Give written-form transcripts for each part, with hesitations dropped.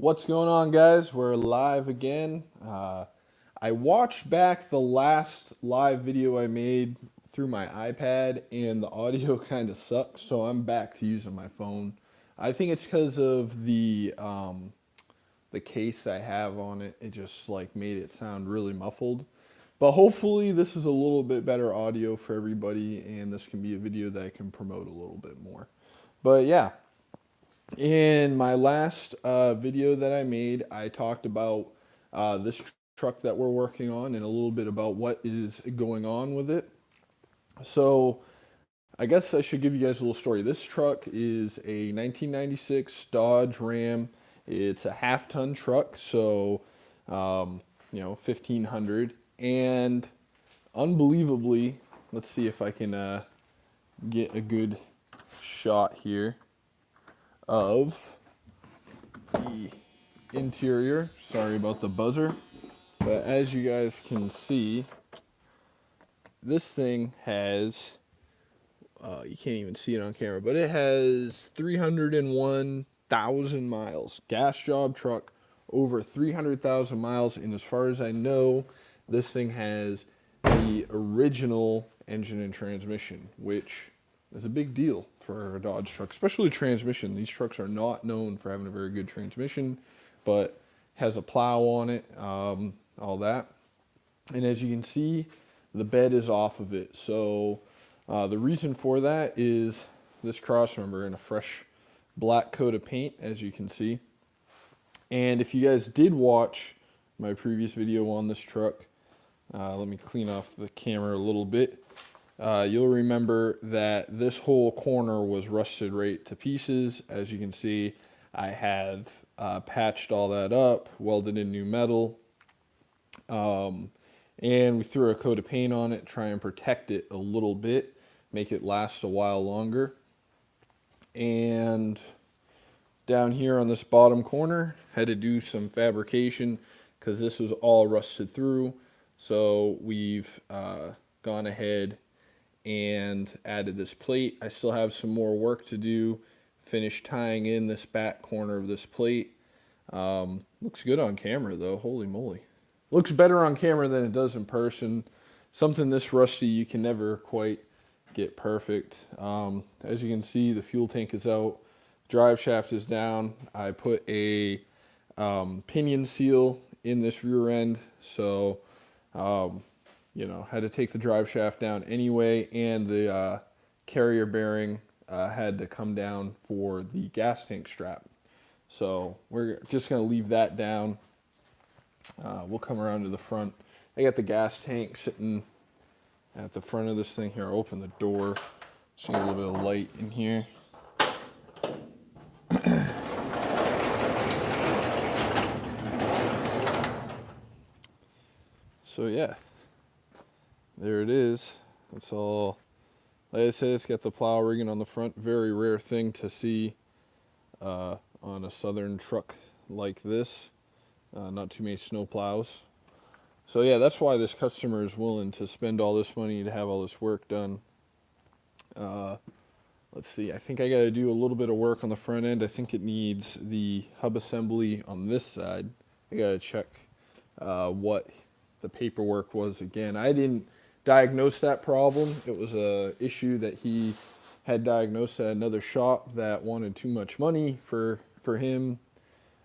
What's going on, guys? We're live again. I watched back the last live video I made through my iPad, and the audio kind of sucked, so I'm back to using my phone. I think it's because of the case I have on it. It just like made it sound really muffled. But hopefully, this is a little bit better audio for everybody, and this can be a video that I can promote a little bit more. But yeah, in my last video that I made, I talked about this truck that we're working on and a little bit about what is going on with it. So I guess I should give you guys a little story. This truck is a 1996 Dodge Ram. It's a half-ton truck, so 1500. And unbelievably, let's see if I can get a good shot here of the interior. Sorry about the buzzer, but as you guys can see, this thing has you can't even see it on camera, but it has 301,000 miles. Gas job truck, over 300,000 miles, and as far as I know, this thing has the original engine and transmission, which is a big deal for a Dodge truck, especially transmission. These trucks are not known for having a very good transmission, but has a plow on it, all that. And as you can see, the bed is off of it. So the reason for that is this crossmember in a fresh black coat of paint, as you can see. And if you guys did watch my previous video on this truck, let me clean off the camera a little bit. You'll remember that this whole corner was rusted right to pieces. As you can see, I have patched all that up, welded in new metal, and we threw a coat of paint on it, try and protect it a little bit, make it last a while longer. And down here on this bottom corner, had to do some fabrication because this was all rusted through. So we've gone ahead and added this plate. I still have some more work to do, finish tying in this back corner of this plate. Looks good on camera though, holy moly. Looks better on camera than it does in person. Something this rusty you can never quite get perfect. As you can see, the fuel tank is out, drive shaft is down. I put a pinion seal in this rear end, so had to take the drive shaft down anyway, and the carrier bearing had to come down for the gas tank strap. So we're just going to leave that down. We'll come around to the front. I got the gas tank sitting at the front of this thing here. I'll open the door so you get a little bit of light in here. So yeah, there it is. That's all. Like I said, it's got the plow rigging on the front. Very rare thing to see on a southern truck like this. Not too many snow plows. So yeah, that's why this customer is willing to spend all this money to have all this work done. Let's see, I think I got to do a little bit of work on the front end. I think it needs the hub assembly on this side. I got to check what the paperwork was again. I didn't diagnose that problem. It was a issue that he had diagnosed at another shop that wanted too much money for him.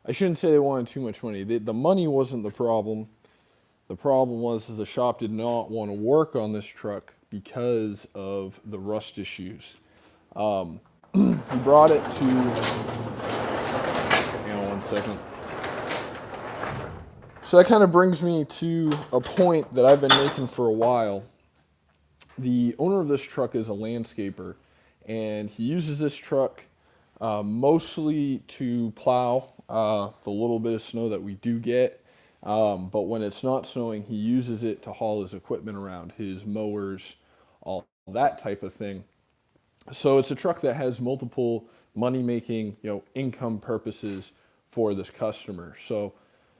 I shouldn't say they wanted too much money. The money wasn't the problem. The problem was the shop did not want to work on this truck because of the rust issues. He brought it to, hang on one second. So that kind of brings me to a point that I've been making for a while. The owner of this truck is a landscaper, and he uses this truck mostly to plow the little bit of snow that we do get. But when it's not snowing, he uses it to haul his equipment around, his mowers, all that type of thing. So it's a truck that has multiple money-making, income purposes for this customer. So,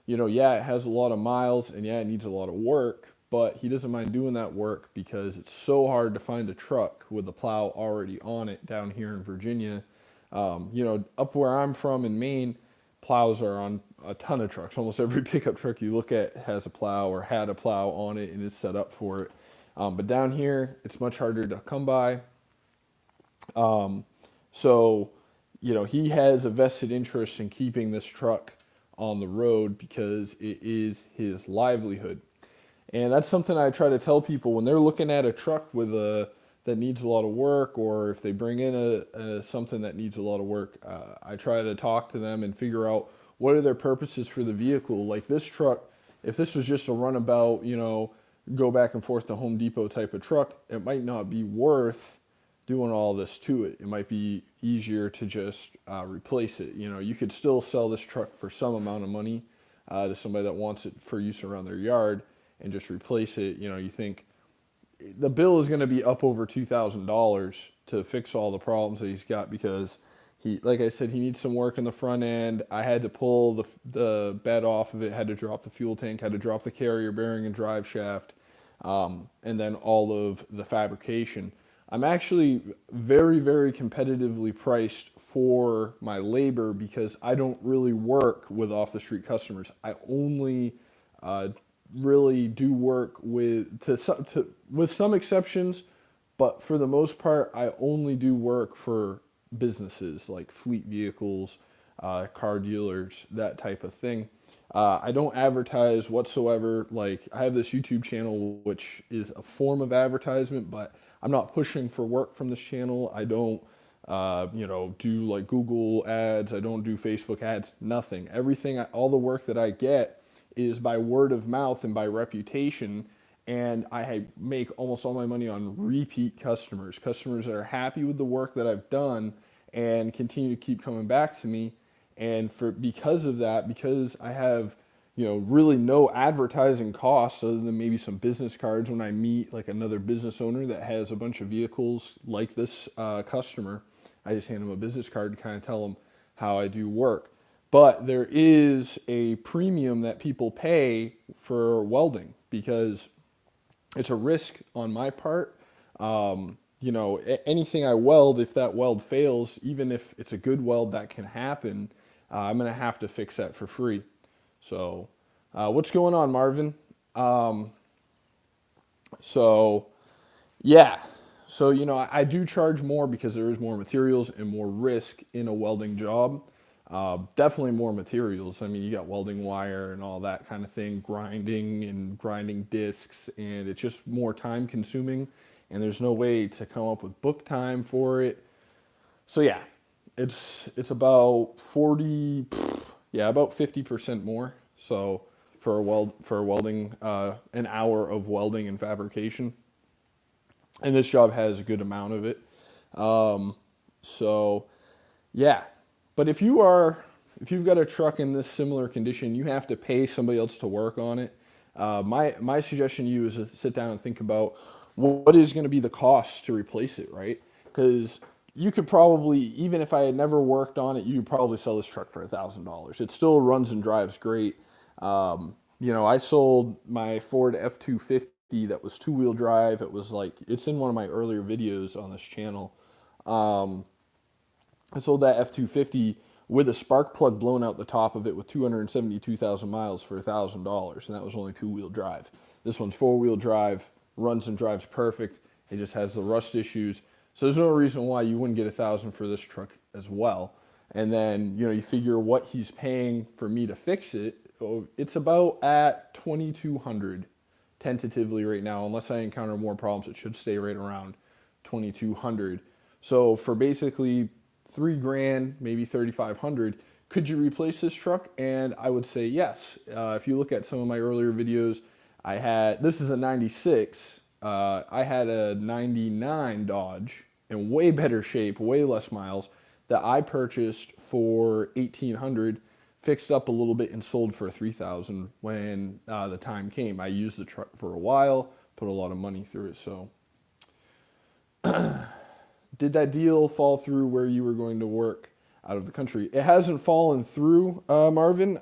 yeah, it has a lot of miles, and yeah, it needs a lot of work, but he doesn't mind doing that work because it's so hard to find a truck with the plow already on it down here in Virginia. Up where I'm from in Maine, plows are on a ton of trucks. Almost every pickup truck you look at has a plow or had a plow on it and is set up for it. But down here, it's much harder to come by. So, he has a vested interest in keeping this truck on the road because it is his livelihood. And that's something I try to tell people when they're looking at a truck with a that needs a lot of work, or if they bring in a something that needs a lot of work. I try to talk to them and figure out what are their purposes for the vehicle. Like this truck, if this was just a runabout, go back and forth to Home Depot type of truck, it might not be worth doing all this to it. It might be easier to just replace it. You could still sell this truck for some amount of money to somebody that wants it for use around their yard and just replace it. You think the bill is going to be up over $2,000 to fix all the problems that he's got because like I said, he needs some work in the front end. I had to pull the bed off of it, had to drop the fuel tank, had to drop the carrier bearing and drive shaft, and then all of the fabrication. I'm actually very, very competitively priced for my labor because I don't really work with off the street customers. I only really do work with some exceptions, but for the most part, I only do work for businesses like fleet vehicles, car dealers, that type of thing. I don't advertise whatsoever. Like I have this YouTube channel, which is a form of advertisement, but I'm not pushing for work from this channel. I don't, do like Google ads. I don't do Facebook ads. Nothing. All the work that I get is by word of mouth and by reputation. And I make almost all my money on repeat customers that are happy with the work that I've done and continue to keep coming back to me. And because of that, because I have, really no advertising costs other than maybe some business cards when I meet like another business owner that has a bunch of vehicles like this customer, I just hand them a business card to kind of tell them how I do work. But there is a premium that people pay for welding because it's a risk on my part. Anything I weld, if that weld fails, even if it's a good weld that can happen, I'm going to have to fix that for free. So, what's going on, Marvin? So, yeah. So, I do charge more because there is more materials and more risk in a welding job. Definitely more materials. I mean, you got welding wire and all that kind of thing, grinding discs, and it's just more time consuming. And there's no way to come up with book time for it. So yeah, it's about 40, about 50% more. So for welding, an hour of welding and fabrication, and this job has a good amount of it. So yeah, but if you've got a truck in this similar condition, you have to pay somebody else to work on it. My suggestion to you is to sit down and think about what is going to be the cost to replace it, right? Because you could probably, even if I had never worked on it, you could probably sell this truck for $1,000. It still runs and drives great. I sold my Ford F-250 that was two-wheel drive. It's in one of my earlier videos on this channel. I sold that F-250 with a spark plug blown out the top of it with 272,000 miles for $1,000, and that was only two-wheel drive. This one's four-wheel drive, runs and drives perfect. It just has the rust issues. So there's no reason why you wouldn't get $1,000 for this truck as well. And then, you figure what he's paying for me to fix it. It's about at $2,200 tentatively right now. Unless I encounter more problems, it should stay right around $2,200. So for basically $3,000, maybe $3,500, could you replace this truck? And I would say yes. If you look at some of my earlier videos, this is a 96. I had a 99 Dodge in way better shape, way less miles, that I purchased for $1,800, fixed up a little bit and sold for $3,000 when the time came. I used the truck for a while, put a lot of money through it. So did that deal fall through where you were going to work out of the country? It hasn't fallen through, Marvin.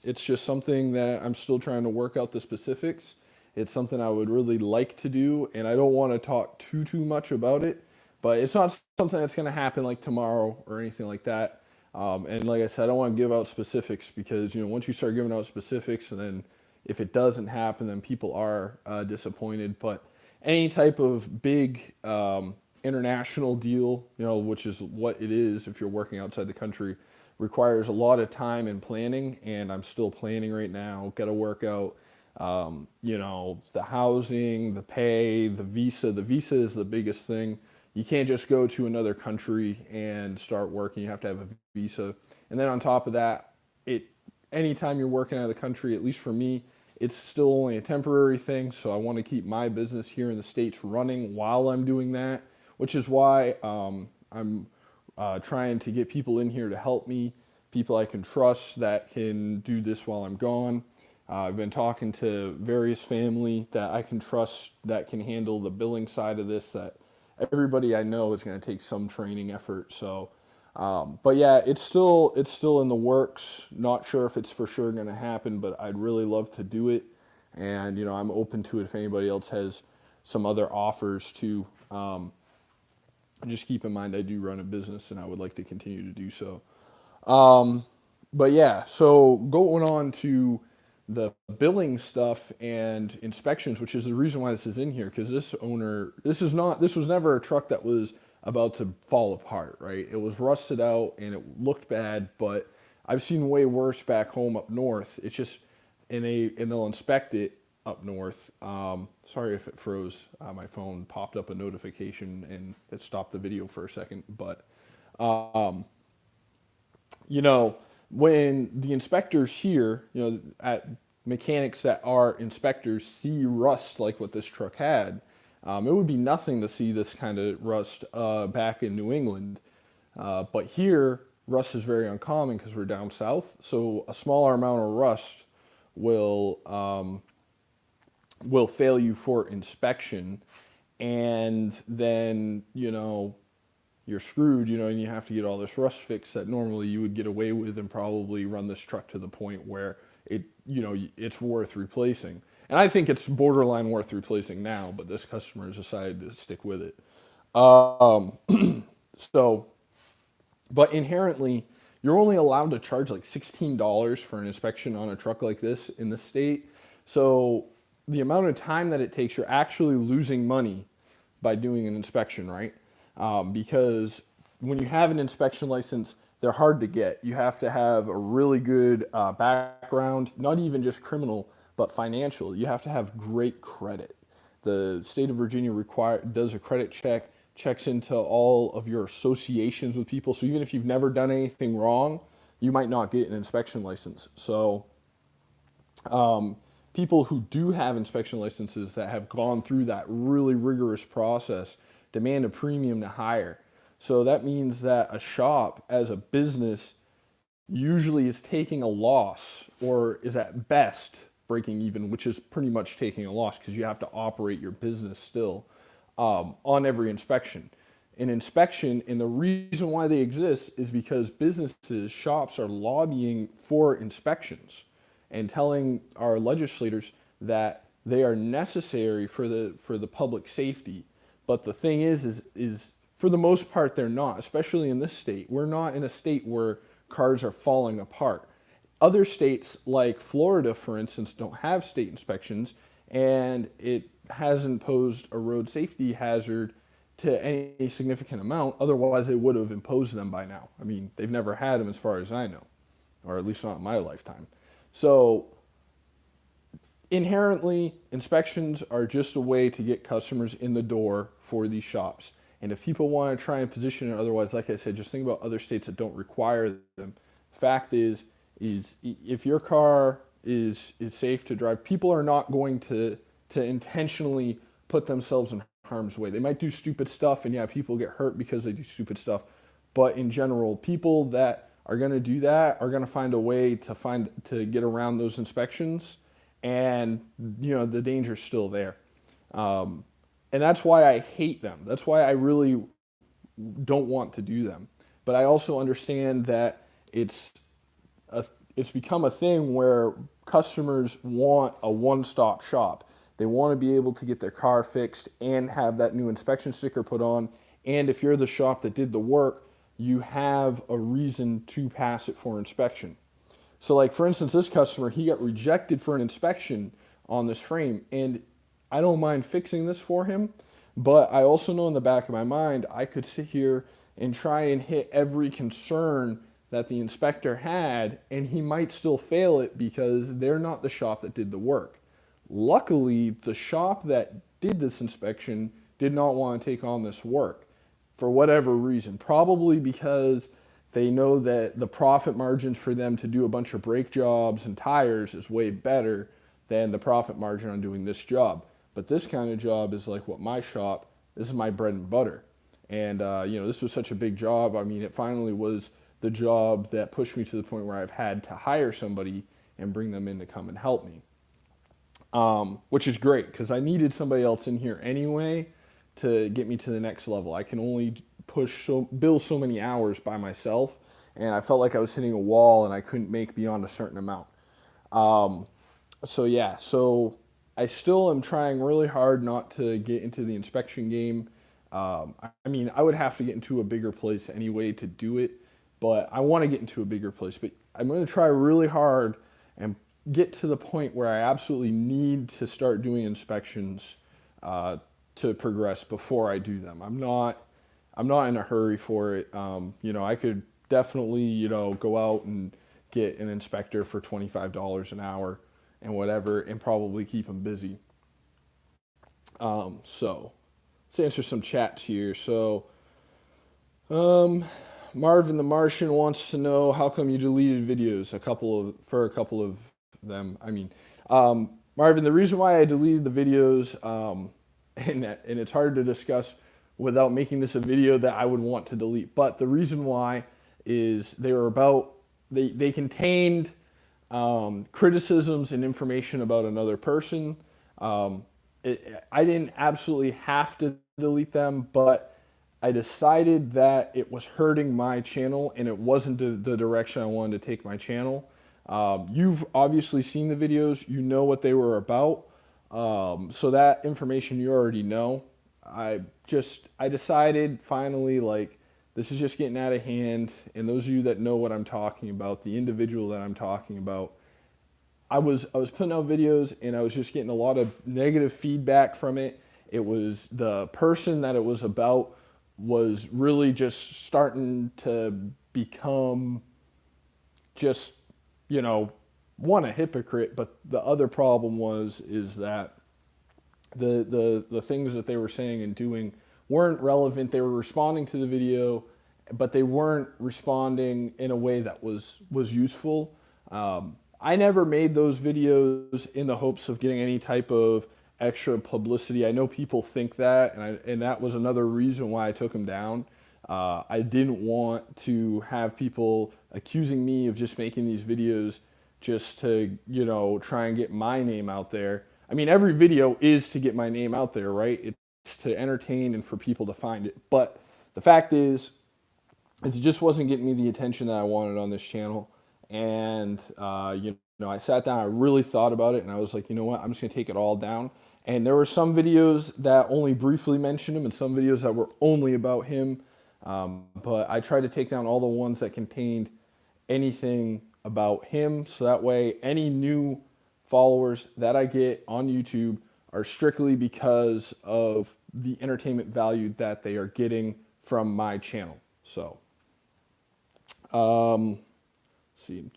It's just something that I'm still trying to work out the specifics. It's something I would really like to do, and I don't want to talk too much about it, but it's not something that's going to happen like tomorrow or anything like that. And like I said, I don't want to give out specifics because, once you start giving out specifics and then if it doesn't happen, then people are disappointed. But any type of big international deal, which is what it is if you're working outside the country, requires a lot of time and planning. And I'm still planning right now. Got to work out, the housing, the pay, the visa. The visa is the biggest thing. You can't just go to another country and start working. You have to have a visa. And then on top of that, it anytime you're working out of the country, at least for me, it's still only a temporary thing. So I want to keep my business here in the States running while I'm doing that, which is why I'm trying to get people in here to help me, people I can trust that can do this while I'm gone. I've been talking to various family that I can trust that can handle the billing side of this. That everybody I know is going to take some training effort. So, but yeah, it's still in the works. Not sure if it's for sure going to happen, but I'd really love to do it. And I'm open to it if anybody else has some other offers too. Just keep in mind I do run a business and I would like to continue to do so. But yeah, so going on to the billing stuff and inspections, which is the reason why this is in here, because this was never a truck that was about to fall apart, right? It was rusted out and it looked bad, but I've seen way worse back home up north. It's just, and they'll inspect it up north. Sorry if it froze. My phone popped up a notification and it stopped the video for a second, but you know, when the inspectors here, at mechanics that are inspectors see rust like what this truck had, it would be nothing to see this kind of rust back in New England. But here, rust is very uncommon because we're down south. So a smaller amount of rust will fail you for inspection, and then you're screwed, and you have to get all this rust fixed that normally you would get away with and probably run this truck to the point where it's worth replacing. And I think it's borderline worth replacing now, but this customer has decided to stick with it. Um, so, but inherently, you're only allowed to charge like $16 for an inspection on a truck like this in the state. So the amount of time that it takes, you're actually losing money by doing an inspection, right? Because when you have an inspection license, they're hard to get. You have to have a really good background, not even just criminal, but financial. You have to have great credit. The state of Virginia does a credit check, checks into all of your associations with people. So even if you've never done anything wrong, you might not get an inspection license. So people who do have inspection licenses that have gone through that really rigorous process demand a premium to hire. So that means that a shop as a business usually is taking a loss or is at best breaking even, which is pretty much taking a loss because you have to operate your business still on every inspection. An inspection, and the reason why they exist is because businesses, shops are lobbying for inspections and telling our legislators that they are necessary for the public safety. But the thing is for the most part they're not, especially in this state. We're not in a state where cars are falling apart. Other states like Florida, for instance, don't have state inspections, and it hasn't posed a road safety hazard to any significant amount. Otherwise, they would have imposed them by now. I mean, they've never had them as far as I know, or at least not in my lifetime. So inherently, inspections are just a way to get customers in the door for these shops. And if people want to try and position it otherwise, like I said, just think about other states that don't require them. Fact is if your car is safe to drive, people are not going to intentionally put themselves in harm's way. They might do stupid stuff, and yeah, people get hurt because they do stupid stuff. But in general, people that are going to do that are going to find a way to get around those inspections, and the danger's still there. And that's why I hate them. That's why I really don't want to do them. But I also understand that it's become a thing where customers want a one-stop shop. They want to be able to get their car fixed and have that new inspection sticker put on. And if you're the shop that did the work, you have a reason to pass it for inspection. So like for instance, this customer, he got rejected for an inspection on this frame, and I don't mind fixing this for him, but I also know in the back of my mind I could sit here and try and hit every concern that the inspector had, and he might still fail it because they're not the shop that did the work. Luckily, the shop that did this inspection did not want to take on this work for whatever reason. Probably because they know that the profit margins for them to do a bunch of brake jobs and tires is way better than the profit margin on doing this job. But this kind of job is like what my shop, this is my bread and butter. And, this was such a big job. I mean, it finally was the job that pushed me to the point where I've had to hire somebody and bring them in to come and help me. Which is great because I needed somebody else in here anyway to get me to the next level. I can only bill so many hours by myself, and I felt like I was hitting a wall and I couldn't make beyond a certain amount. So I still am trying really hard not to get into the inspection game. I mean, I would have to get into a bigger place anyway to do it, but I want to get into a bigger place. But I'm going to try really hard and get to the point where I absolutely need to start doing inspections to progress before I do them. I'm not in a hurry for it. I could definitely, go out and get an inspector for $25 an hour and whatever, and probably keep them busy. So let's answer some chats here. So, Marvin the Martian wants to know how come you deleted videos. For a couple of them. I mean, Marvin, the reason why I deleted the videos, and it's hard to discuss without making this a video that I would want to delete. But the reason why is they contained criticisms and information about another person. I didn't absolutely have to delete them, but I decided that it was hurting my channel and it wasn't the direction I wanted to take my channel. You've obviously seen the videos, you know what they were about. So that information you already know. I decided finally, like, this is just getting out of hand. And those of you that know what I'm talking about, the individual that I'm talking about, I was putting out videos and I was just getting a lot of negative feedback from it. It was the person that it was about was really just starting to become just, one, a hypocrite, but the other problem is that the things that they were saying and doing weren't relevant. They were responding to the video, but they weren't responding in a way that was useful. I never made those videos in the hopes of getting any type of extra publicity. I know people think that, and that was another reason why I took them down. I didn't want to have people accusing me of just making these videos just to, try and get my name out there. I mean, every video is to get my name out there, right? It's to entertain and for people to find it. But the fact is, it just wasn't getting me the attention that I wanted on this channel. And, I sat down, I really thought about it, and I was like, you know what, I'm just going to take it all down. And there were some videos that only briefly mentioned him and some videos that were only about him. But I tried to take down all the ones that contained anything about him. So that way, any new followers that I get on YouTube are strictly because of the entertainment value that they are getting from my channel. So, let's see.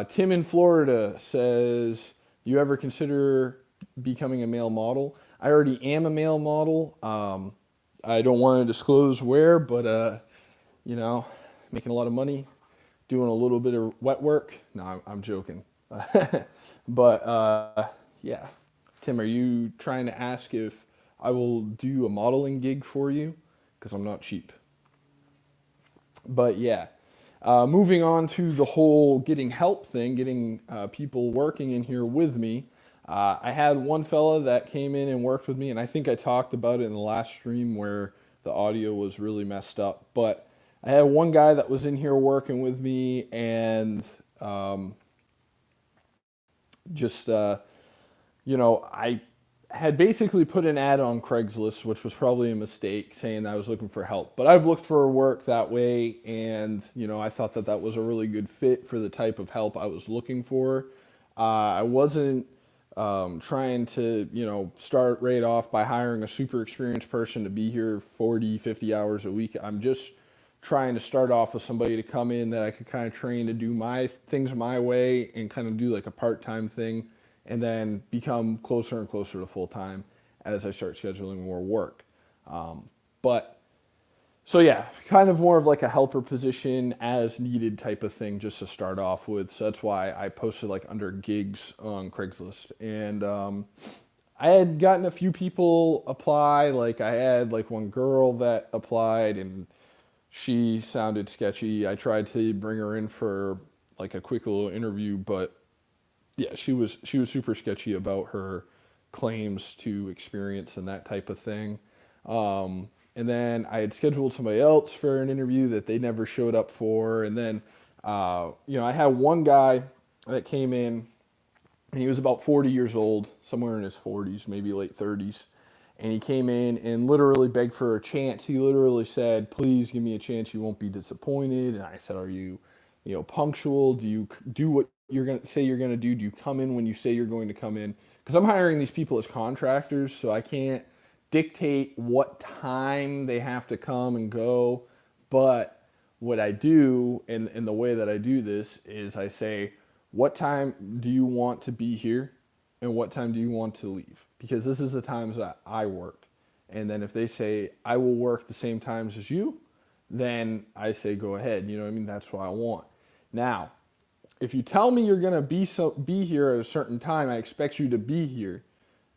Tim in Florida says, you ever consider becoming a male model? I already am a male model. I don't want to disclose where, but, making a lot of money, doing a little bit of wet work. No, I'm joking. But, yeah. Tim, are you trying to ask if I will do a modeling gig for you? Because I'm not cheap. But, yeah. Moving on to the whole getting help thing, getting people working in here with me. I had one fella that came in and worked with me, and I think I talked about it in the last stream where the audio was really messed up. But I had one guy that was in here working with me, and I had basically put an ad on Craigslist, which was probably a mistake, saying that I was looking for help. But I've looked for work that way, and I thought that that was a really good fit for the type of help I was looking for. I wasn't trying to start right off by hiring a super experienced person to be here 40, 50 hours a week. I'm just trying to start off with somebody to come in that I could kind of train to do my things my way and kind of do like a part-time thing, and then become closer and closer to full-time as I start scheduling more work. But so yeah, kind of more of like a helper position as needed type of thing just to start off with. So that's why I posted like under gigs on Craigslist. And I had gotten a few people apply. Like I had like one girl that applied, and she sounded sketchy. I tried to bring her in for like a quick little interview, but yeah, she was super sketchy about her claims to experience and that type of thing. And then I had scheduled somebody else for an interview that they never showed up for. And then, I had one guy that came in, and he was about 40 years old, somewhere in his 40s, maybe late 30s. And he came in and literally begged for a chance. He literally said, "Please give me a chance. You won't be disappointed." And I said, "Are you, punctual? Do you do what you're going to say you're going to do? Do you come in when you say you're going to come in?" Because I'm hiring these people as contractors, so I can't dictate what time they have to come and go. But what I do, and the way that I do this, is I say, "What time do you want to be here? And what time do you want to leave?" Because this is the times that I work. And then if they say, "I will work the same times as you," then I say, "Go ahead." You know what I mean? That's what I want. Now, if you tell me you're gonna be here at a certain time, I expect you to be here.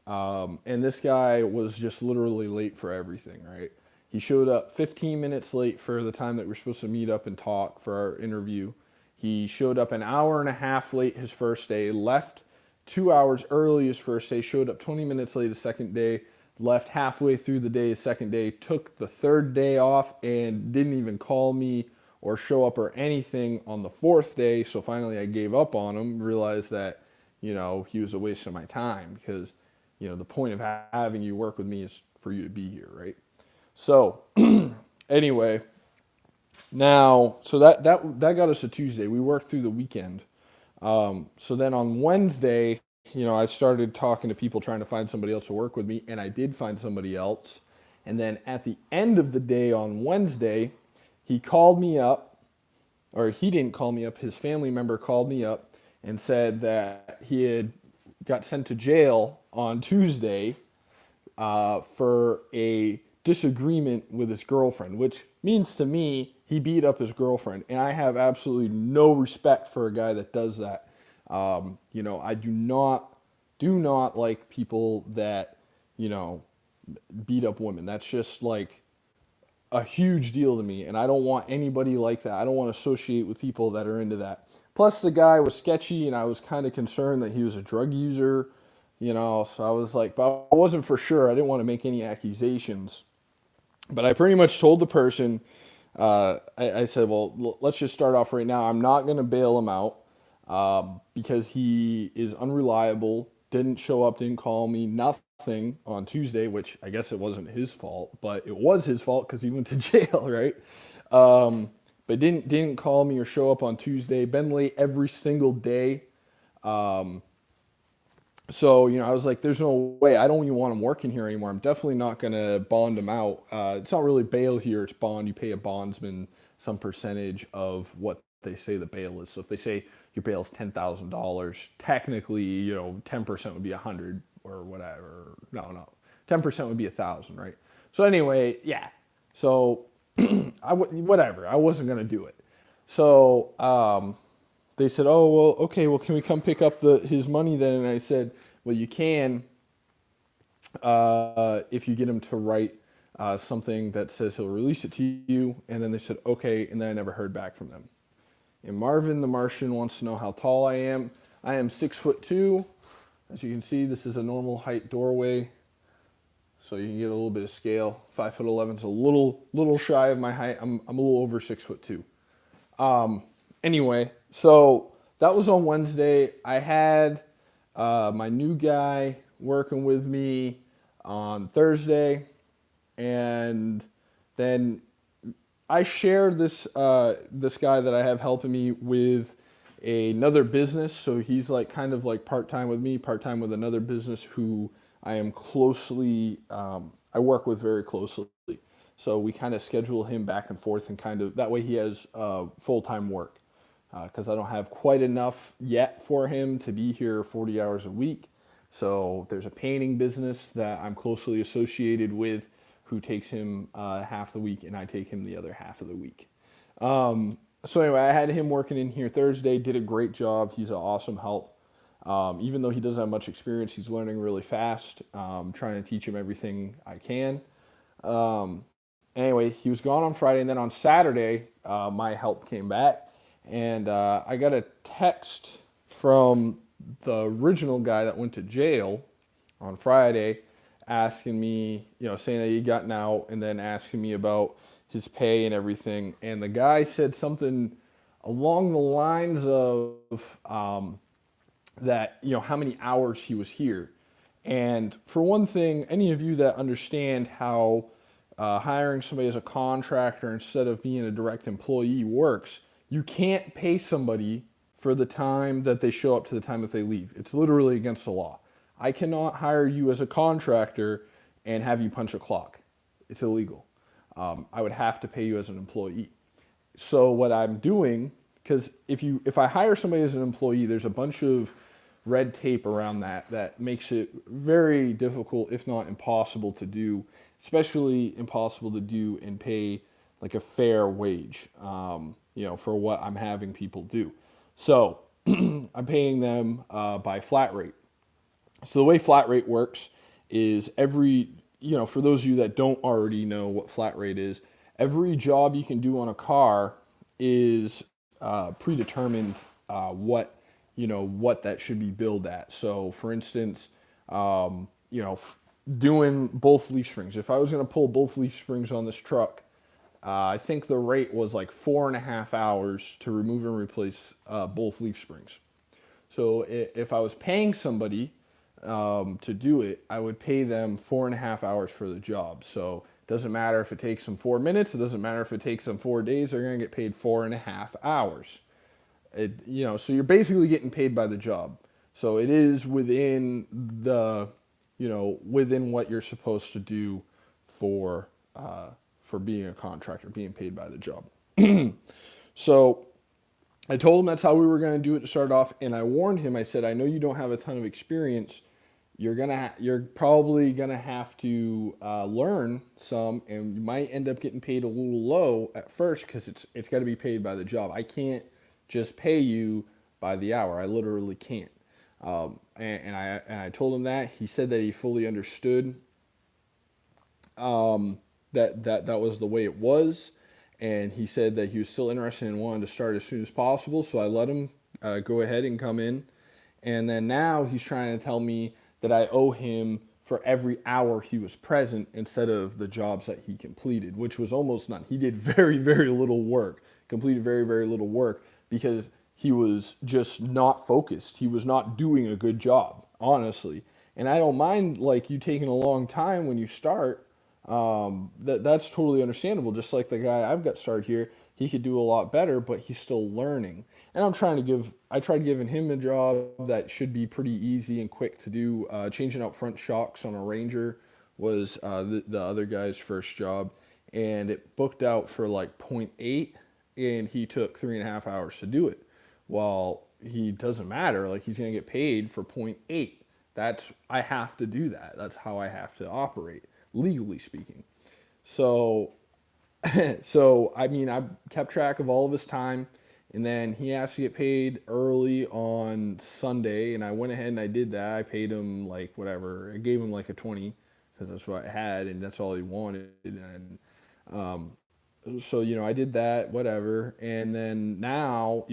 And this guy was just literally late for everything, right? He showed up 15 minutes late for the time that we're supposed to meet up and talk for our interview. He showed up an hour and a half late his first day, left 2 hours early his first day, showed up 20 minutes late his second day, left halfway through the day his second day, took the third day off, and didn't even call me or show up or anything on the fourth day. So finally I gave up on him, realized that, he was a waste of my time, because, the point of having you work with me is for you to be here, right? So anyway, now, so that got us a Tuesday. We worked through the weekend. So then on Wednesday, I started talking to people trying to find somebody else to work with me, and I did find somebody else. And then at the end of the day on Wednesday, he called me up, or he didn't call me up, his family member called me up and said that he had got sent to jail on Tuesday for a disagreement with his girlfriend, which means to me he beat up his girlfriend, and I have absolutely no respect for a guy that does that. I do not like people that beat up women. That's just like a huge deal to me, and I don't want anybody like that. I don't want to associate with people that are into that. Plus, the guy was sketchy, and I was kind of concerned that he was a drug user, so I was like, but I wasn't for sure. I didn't want to make any accusations. But I pretty much told the person, I said, "Well, let's just start off right now. I'm not going to bail him out because he is unreliable, didn't show up, didn't call me, nothing on Tuesday," which I guess it wasn't his fault, but it was his fault because he went to jail, right? But didn't call me or show up on Tuesday. Been late every single day. So, I was like, "There's no way. I don't even want him working here anymore. I'm definitely not going to bond him out." It's not really bail here, it's bond. You pay a bondsman some percentage of what they say the bail is. So if they say your bail is $10,000, technically, 10% would be 100 or whatever. No. 10% would be 1,000, right? So anyway, yeah. So whatever. I wasn't going to do it. So, they said, "Oh, well, okay, well, can we come pick up his money then?" And I said, "Well, you can if you get him to write something that says he'll release it to you." And then they said, "Okay," and then I never heard back from them. And Marvin the Martian wants to know how tall I am. I am 6'2". As you can see, this is a normal height doorway, so you can get a little bit of scale. 5'11" is a little shy of my height. I'm a little over 6'2". Anyway, so that was on Wednesday. I had my new guy working with me on Thursday, and then I share this guy that I have helping me with another business. So he's like kind of like part time with me, part time with another business who I am closely, I work with very closely. So we kind of schedule him back and forth, and kind of that way he has full time work, because I don't have quite enough yet for him to be here 40 hours a week. So there's a painting business that I'm closely associated with who takes him half the week, and I take him the other half of the week. So anyway, I had him working in here Thursday, did a great job. He's an awesome help. Even though he doesn't have much experience, he's learning really fast. Trying to teach him everything I can. Anyway, he was gone on Friday, and then on Saturday, my help came back, and I got a text from the original guy that went to jail on Friday, asking me, saying that he'd gotten out, and then asking me about his pay and everything. And the guy said something along the lines of that, how many hours he was here. And for one thing, any of you that understand how hiring somebody as a contractor instead of being a direct employee works, you can't pay somebody for the time that they show up to the time that they leave. It's literally against the law. I cannot hire you as a contractor and have you punch a clock. It's illegal. I would have to pay you as an employee. So what I'm doing, because if I hire somebody as an employee, there's a bunch of red tape around that makes it very difficult, if not impossible to do, especially impossible to do and pay like a fair wage, for what I'm having people do. So I'm paying them by flat rate. So the way flat rate works is for those of you that don't already know what flat rate is, every job you can do on a car is predetermined what that should be billed at. So for instance, doing both leaf springs. If I was going to pull both leaf springs on this truck, I think the rate was like 4.5 hours to remove and replace both leaf springs. So if I was paying somebody to do it, I would pay them 4.5 hours for the job. So it doesn't matter if it takes them 4 minutes. It doesn't matter if it takes them 4 days. They're going to get paid 4.5 hours. So you're basically getting paid by the job. So it is within within what you're supposed to do for being a contractor, being paid by the job. So I told him that's how we were going to do it to start off, and I warned him. I said, I know you don't have a ton of experience. You're probably gonna have to learn some, and you might end up getting paid a little low at first because it's got to be paid by the job. I can't just pay you by the hour. I literally can't. And I told him that. He said that he fully understood that was the way it was, and he said that he was still interested and wanted to start as soon as possible. So I let him go ahead and come in, and then now he's trying to tell me that I owe him for every hour he was present instead of the jobs that he completed, which was almost none. He did very, very little work, completed very, very little work because he was just not focused. He was not doing a good job, honestly. And I don't mind like you taking a long time when you start. That's totally understandable. Just like the guy I've got started here, he could do a lot better, but he's still learning. And I tried giving him a job that should be pretty easy and quick to do. Changing out front shocks on a Ranger was the other guy's first job, and it booked out for like point 0.8, and he took 3.5 hours to do it. Well, he doesn't matter. Like he's gonna get paid for point 0.8. I have to do that. That's how I have to operate, legally speaking. So I mean, I kept track of all of his time, and then he asked to get paid early on Sunday, and I went ahead and I did that. I paid him like whatever. I gave him like a 20 because that's what I had, and that's all he wanted. And so I did that, whatever. And then now,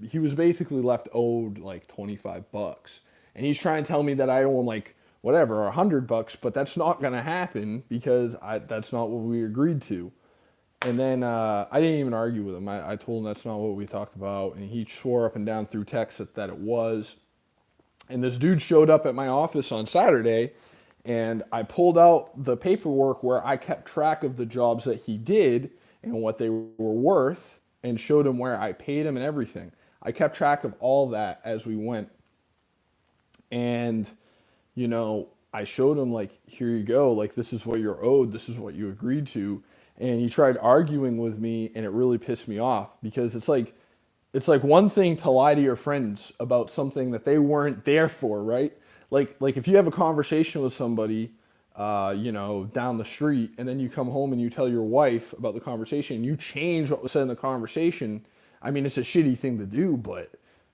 he was basically left owed like $25, and he's trying to tell me that I owe him like whatever, $100, but that's not gonna happen because that's not what we agreed to. And then I didn't even argue with him. I told him that's not what we talked about, and he swore up and down through text that it was. And this dude showed up at my office on Saturday, and I pulled out the paperwork where I kept track of the jobs that he did and what they were worth, and showed him where I paid him and everything. I kept track of all that as we went. And, I showed him, like, here you go, like, this is what you're owed, this is what you agreed to. And he tried arguing with me, and it really pissed me off, because it's like one thing to lie to your friends about something that they weren't there for, right? Like if you have a conversation with somebody, down the street, and then you come home and you tell your wife about the conversation, and you change what was said in the conversation. I mean, it's a shitty thing to do, but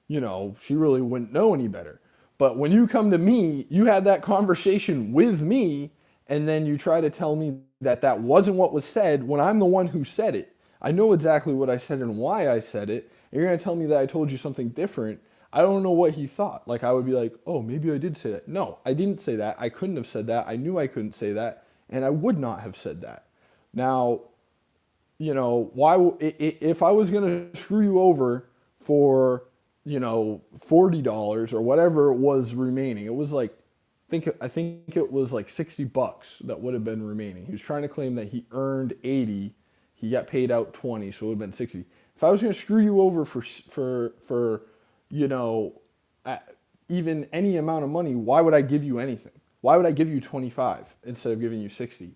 she really wouldn't know any better. But when you come to me, you had that conversation with me, and then you try to tell me that that wasn't what was said when I'm the one who said it. I know exactly what I said and why I said it. And you're going to tell me that I told you something different. I don't know what he thought. Like, I would be like, oh, maybe I did say that. No, I didn't say that. I couldn't have said that. I knew I couldn't say that. And I would not have said that. Now, why, if I was going to screw you over for, $40 or whatever it was remaining, it was like, I think it was like $60 that would have been remaining. He was trying to claim that he earned 80, he got paid out 20, so it would have been 60. If I was going to screw you over for you know, even any amount of money, why would I give you anything? Why would I give you 25 instead of giving you 60?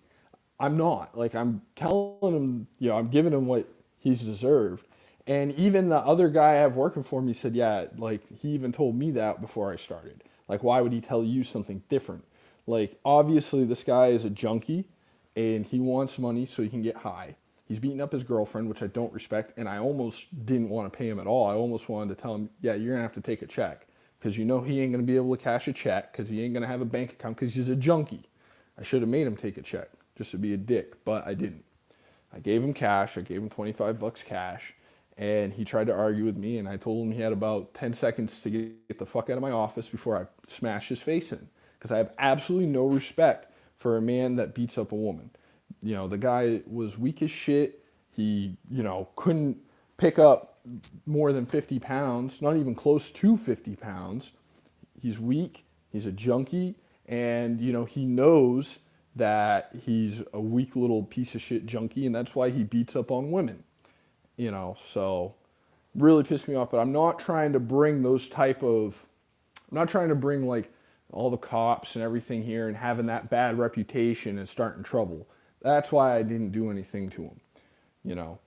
I'm not. Like, I'm telling him, I'm giving him what he's deserved. And even the other guy I have working for me said, yeah, like, he even told me that before I started. Like, why would he tell you something different? Like, obviously, this guy is a junkie, and he wants money so he can get high. He's beating up his girlfriend, which I don't respect, and I almost didn't want to pay him at all. I almost wanted to tell him, yeah, you're going to have to take a check, because he ain't going to be able to cash a check, because he ain't going to have a bank account, because he's a junkie. I should have made him take a check just to be a dick, but I didn't. I gave him cash. I gave him $25 cash, and he tried to argue with me, and I told him he had about 10 seconds to get the fuck out of my office before I smashed his face in, because I have absolutely no respect for a man that beats up a woman. The guy was weak as shit. He, couldn't pick up more than 50 pounds, not even close to 50 pounds. He's weak. He's a junkie. And, he knows that he's a weak little piece of shit junkie, and that's why he beats up on women. So really pissed me off. But I'm not trying to bring like all the cops and everything here and having that bad reputation and starting trouble. That's why I didn't do anything to him.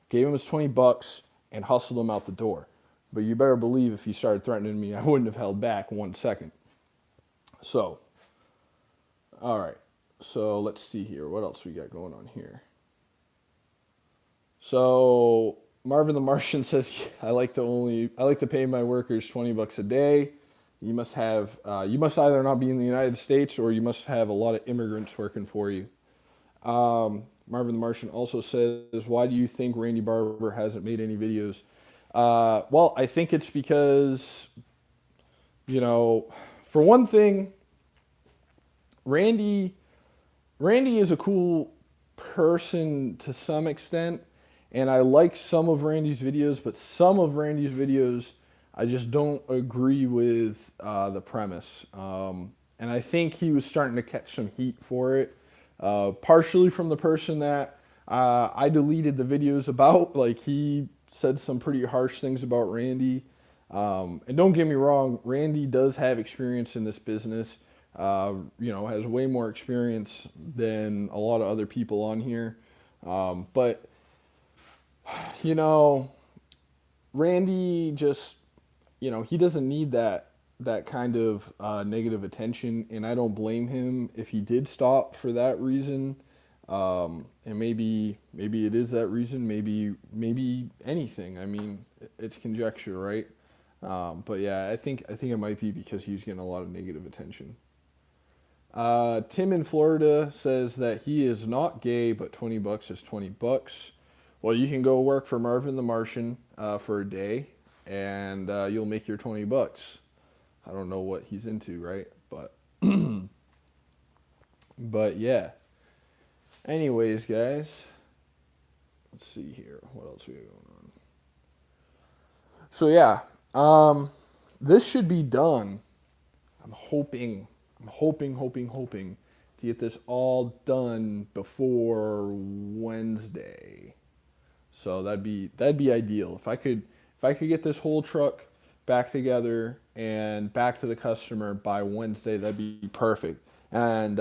Gave him his $20 and hustled him out the door. But you better believe if he started threatening me, I wouldn't have held back 1 second. So, all right. So let's see here. What else we got going on here? So Marvin the Martian says, I like to pay my workers $20 a day. You must either not be in the United States, or you must have a lot of immigrants working for you. Marvin the Martian also says, why do you think Randy Barber hasn't made any videos? Well, I think it's because, for one thing, Randy is a cool person to some extent, and I like some of Randy's videos, but some of Randy's videos I just don't agree with the premise. And I think he was starting to catch some heat for it. Partially from the person that I deleted the videos about. Like, he said some pretty harsh things about Randy. And don't get me wrong, Randy does have experience in this business. Has way more experience than a lot of other people on here. But Randy just, he doesn't need that kind of negative attention, and I don't blame him if he did stop for that reason. And maybe it is that reason. Maybe anything. I mean, it's conjecture, right? But yeah, I think it might be because he's getting a lot of negative attention. Tim in Florida says that he is not gay, but $20 is $20. Well, you can go work for Marvin the Martian for a day, and you'll make your $20. I don't know what he's into, right? But but yeah. Anyways, guys, let's see here. What else we got going on? So yeah, this should be done hoping to get this all done before Wednesday. So that'd be ideal. If I could get this whole truck back together and back to the customer by Wednesday, that'd be perfect. And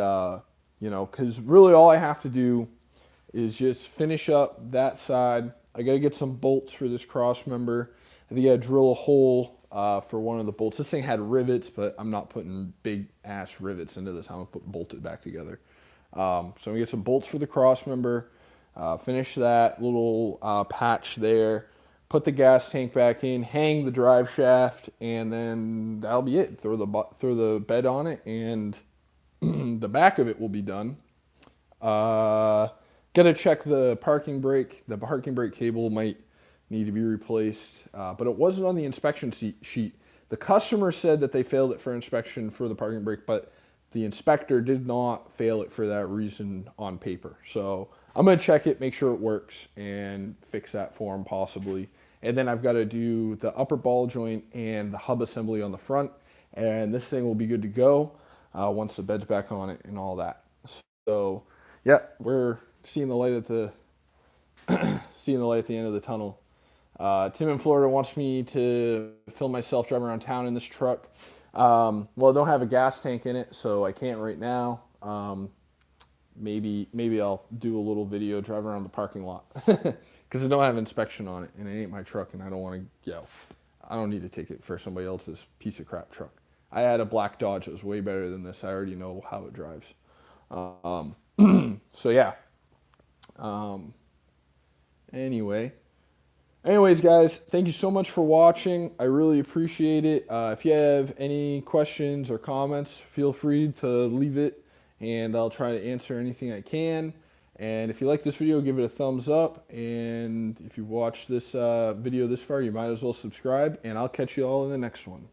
because really all I have to do is just finish up that side. I gotta get some bolts for this cross member. I think I drill a hole for one of the bolts. This thing had rivets, but I'm not putting big ass rivets into this. I'm gonna bolt it back together. So I'm gonna get some bolts for the cross member. Finish that little patch there. Put the gas tank back in. Hang the drive shaft, and then that'll be it. Throw the bed on it, and the back of it will be done. Gotta check the parking brake. The parking brake cable might need to be replaced, but it wasn't on the inspection sheet. The customer said that they failed it for inspection for the parking brake, but the inspector did not fail it for that reason on paper. So I'm gonna check it, make sure it works, and fix that for him possibly. And then I've got to do the upper ball joint and the hub assembly on the front, and this thing will be good to go once the bed's back on it and all that. So yeah, we're seeing the light at the seeing the light at the end of the tunnel. Tim in Florida wants me to film myself driving around town in this truck. Well, I don't have a gas tank in it, so I can't right now. Maybe I'll do a little video driving around the parking lot because I don't have inspection on it, and it ain't my truck, and I don't want to, I don't need to take it for somebody else's piece of crap truck. I had a black Dodge that was way better than this. I already know how it drives. So yeah. Anyways, guys, thank you so much for watching. I really appreciate it. If you have any questions or comments, feel free to leave it, and I'll try to answer anything I can. And if you like this video, give it a thumbs up. And if you've watched this video this far, you might as well subscribe, and I'll catch you all in the next one.